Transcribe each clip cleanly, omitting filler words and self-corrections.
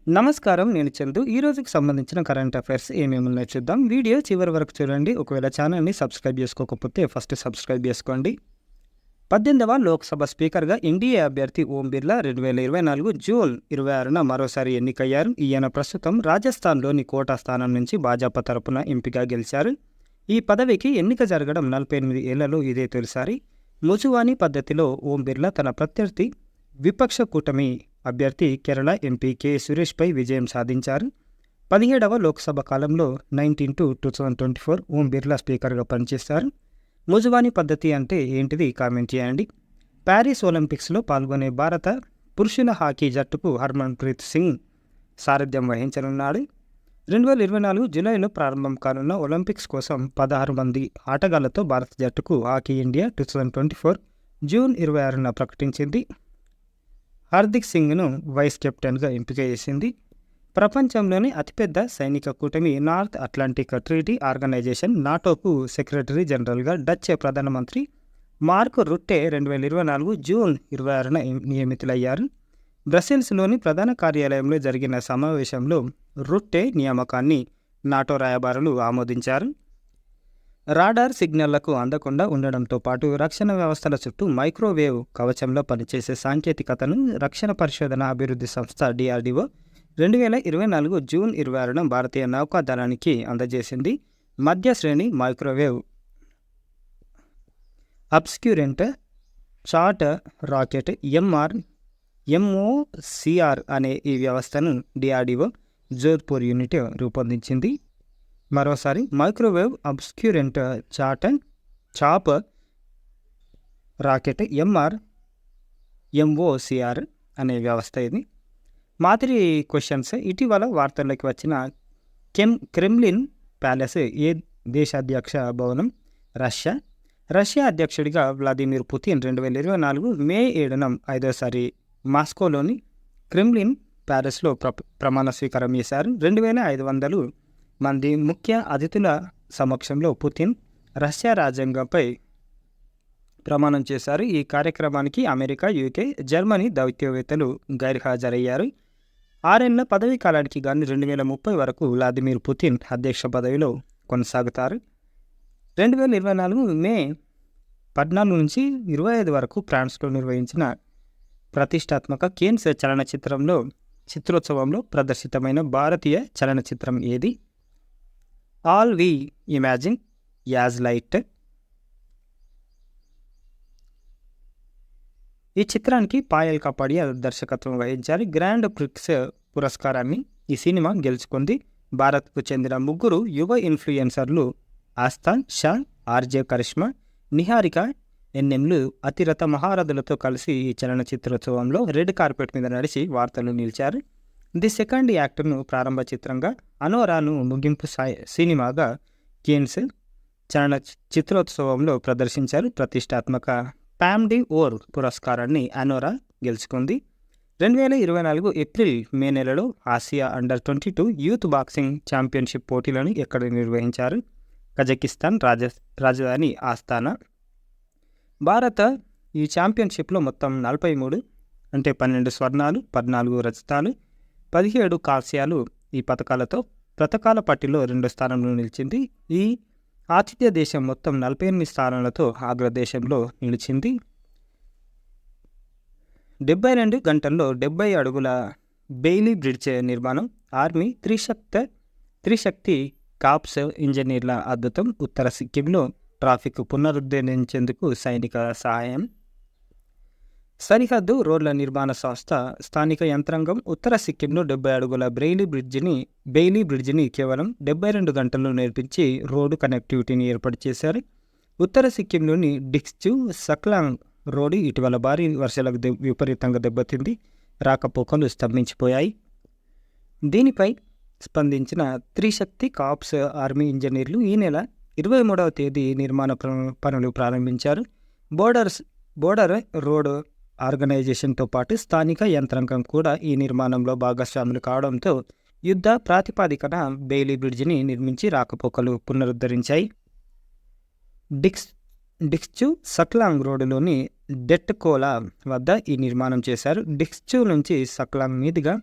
నమస్కారం. నేను చందు. ఈ రోజుకి సంబంధించిన కరెంట్ అఫైర్స్ ఏమేమి ఉన్నాయో చూద్దాం. వీడియో చివరి వరకు చూడండి. ఒకవేళ ఛానల్ని సబ్స్క్రైబ్ చేసుకోకపోతే ఫస్ట్ సబ్స్క్రైబ్ చేసుకోండి. 18వ లోక్సభ స్పీకర్గా ఎన్డీఏ అభ్యర్థి ఓం బిర్లా 2024 జూన్ 26న మరోసారి ఎన్నికయ్యారు. ఈయన ప్రస్తుతం రాజస్థాన్లోని కోటా స్థానం నుంచి భాజపా తరపున ఎంపీగా గెలిచారు. ఈ పదవికి ఎన్నిక జరగడం 48 ఏళ్లలో ఇదే తొలిసారి. ముజువానీ పద్ధతిలో ఓం బిర్లా తన ప్రత్యర్థి విపక్ష కూటమి అభ్యర్థి కేరళ ఎంపీ కె సురేష్పై విజయం సాధించారు. 17వ లోక్సభ కాలంలో 19 to 2024 ఓం బిర్లా స్పీకర్గా పనిచేశారు. ముజువానీ పద్ధతి అంటే ఏంటిది కామెంట్ చేయండి. ప్యారిస్ ఒలింపిక్స్లో పాల్గొనే భారత పురుషుల హాకీ జట్టుకు హర్మన్ప్రీత్ సింగ్ సారథ్యం వహించనున్నాడు. 2024 జూలైలో ప్రారంభం కానున్న ఒలింపిక్స్ కోసం 16 మంది ఆటగాళ్లతో భారత జట్టుకు హాకీ ఇండియా 2024 జూన్ 26న ప్రకటించింది. హార్దిక్ సింగ్ను వైస్ కెప్టెన్గా ఎంపిక చేసింది. ప్రపంచంలోని అతిపెద్ద సైనిక కూటమి నార్త్ అట్లాంటిక్ ట్రీటీ ఆర్గనైజేషన్ నాటోకు సెక్రటరీ జనరల్గా డచ్ ప్రధానమంత్రి మార్క్ రుట్టే 2024 జూన్ 26న నియమితులయ్యారు. బ్రసెల్స్లోని ప్రధాన కార్యాలయంలో జరిగిన సమావేశంలో రుట్టే నియామకాన్ని నాటో రాయబారులు ఆమోదించారు. రాడార్ సిగ్నళ్లకు అందకుండా ఉండడంతో పాటు రక్షణ వ్యవస్థల చుట్టూ మైక్రోవేవ్ కవచంలో పనిచేసే సాంకేతికతను రక్షణ పరిశోధన అభివృద్ధి సంస్థ DRDO 2024 జూన్ 26న భారతీయ నౌకాదళానికి అందజేసింది. మధ్య శ్రేణి microwave obscurant chart rocket MOCR అనే ఈ వ్యవస్థను DRDO జోధ్పూర్ యూనిట్ రూపొందించింది. మరోసారి microwave obscurant chaff rocket MOCR అనే వ్యవస్థ ఇది. మాదిరి క్వశ్చన్స్. ఇటీవల వార్తల్లోకి వచ్చిన క్రెమ్లిన్ ప్యాలెస్ ఏ దేశాధ్యక్ష భవనం? రష్యా అధ్యక్షుడిగా వ్లాదిమిర్ పుతిన్ 2024 మే 7న 5వసారి మాస్కోలోని క్రెమ్లిన్ ప్యాలెస్లో ప్రమాణ స్వీకారం చేశారు. 2500 మంది ముఖ్య అతిథుల సమక్షంలో పుతిన్ రష్యా రాజ్యాంగంపై ప్రమాణం చేశారు. ఈ కార్యక్రమానికి అమెరికా, UK, జర్మనీ దౌత్యవేత్తలు గైర్హాజరయ్యారు. 6 ఏళ్ల పదవీ కాలానికి గాను 2030 వరకు వ్లాదిమిర్ పుతిన్ అధ్యక్ష పదవిలో కొనసాగుతారు. 2024 మే 14 నుంచి 25 వరకు ఫ్రాన్స్లో నిర్వహించిన ప్రతిష్టాత్మక కేన్స్ చిత్రోత్సవంలో ప్రదర్శితమైన భారతీయ చలనచిత్రం ఏది? All we imagine as light. ఈ చిత్రానికి పాయల్ కపాడియా దర్శకత్వం వహించారు. గ్రాండ్ ప్రిక్స్ పురస్కారాన్ని ఈ సినిమా గెలుచుకుంది. భారత్కు చెందిన 3 యువ ఇన్ఫ్లుయెన్సర్లు ఆస్థాన్ షా, RJ కరిష్మా, నిహారిక NMలు అతిరథ మహారథులతో కలిసి ఈ చలనచిత్రోత్సవంలో రెడ్ కార్పెట్ మీద నడిచి వార్తలు నిలిచారు. ది సెకండ్ యాక్టర్ను ప్రారంభ చిత్రంగా, అనోరాను ముగింపు సినిమాగా కేన్స్ చిత్రోత్సవంలో ప్రదర్శించారు. ప్రతిష్టాత్మక పామ్ డి ఓర్ పురస్కారాన్ని అనోరా గెలుచుకుంది. 2024 ఏప్రిల్ మే నెలలో ఆసియా అండర్-22 యూత్ బాక్సింగ్ ఛాంపియన్షిప్ పోటీలను ఎక్కడ నిర్వహించారు? కజకిస్తాన్ రాజధాని ఆస్తానా. భారత ఈ ఛాంపియన్షిప్లో మొత్తం 43 అంటే 12 స్వర్ణాలు, 14 రజతాలు, 17 కాంస్యాలు ఈ పతకాల పట్టిలో 2వ స్థానంలో నిలిచింది. ఈ ఆతిథ్య దేశం మొత్తం 48 స్థానాలతో అగ్రదేశంలో నిలిచింది. 72 గంటల్లో 70 అడుగుల బెయిలీ బ్రిడ్జ్ నిర్మాణం. ఆర్మీ త్రిశక్తి కాప్స్ ఇంజనీర్ల అద్భుతం. ఉత్తర సిక్కింలో ట్రాఫిక్ పునరుద్ధరించేందుకు సైనిక సహాయం. సరిహద్దు రోడ్ల నిర్మాణ సంస్థ స్థానిక యంత్రాంగం ఉత్తర సిక్కింలో 70 అడుగుల బెయిలీ బ్రిడ్జిని కేవలం 72 గంటల్లో నిర్మించి రోడ్డు కనెక్టివిటీని ఏర్పాటు చేశారు. ఉత్తర సిక్కింలోని డిక్చు సక్లాంగ్ రోడ్డు ఇటీవల భారీ వర్షాలకు విపరీతంగా దెబ్బతింది. రాకపోకలు స్తంభించిపోయాయి. దీనిపై స్పందించిన త్రిశక్తి కాప్స్ ఆర్మీ ఇంజనీర్లు ఈ నెల 23వ తేదీ నిర్మాణ పనులు ప్రారంభించారు. బోర్డర్ రోడ్ ఆర్గనైజేషన్తో పాటు స్థానిక యంత్రాంగం కూడా ఈ నిర్మాణంలో భాగస్వాములు కావడంతో యుద్ధ ప్రాతిపదికన బెయిలీ బ్రిడ్జిని నిర్మించి రాకపోకలు పునరుద్ధరించాయి. డిక్చు సక్లాంగ్ రోడ్డులోని డెట్ కోలా వద్ద ఈ నిర్మాణం చేశారు. డిక్చు నుంచి సక్లాంగ్ మీదుగా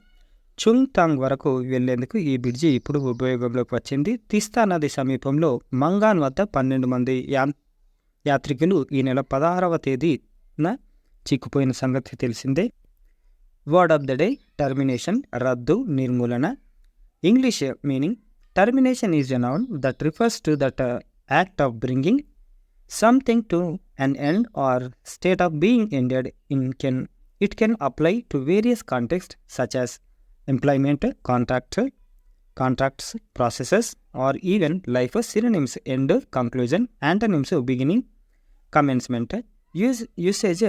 చుంగ్టాంగ్ వరకు వెళ్లేందుకు ఈ బ్రిడ్జి ఇప్పుడు ఉపయోగంలోకి వచ్చింది. తిస్తా నది సమీపంలో మంగాన్ వద్ద 12 మంది యాత్రికులు ఈ నెల 16వ తేదీన చిక్కుపోయిన సంగతి తెలిసిందే. Word of the day termination, రద్దు, నిర్మూలన. English meaning: termination is a noun that refers to that act of bringing something to an end or state of being ended. It can apply to various contexts such as employment, contracts, processes, or even life. Synonyms: end, conclusion. Antonyms: beginning, commencement. Usage: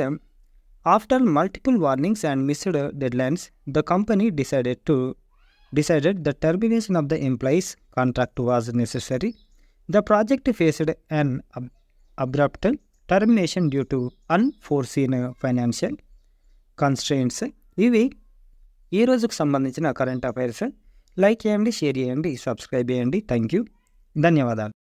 after multiple warnings and missed deadlines, the company decided the termination of the employee's contract was necessary. The project faced an abrupt termination due to unforeseen financial constraints. ఇవి ఈ రోజుకు సంబంధించిన current affairs. Like చేయండి, share చేయండి, subscribe చేయండి. Thank you, ధన్యవాదాలు.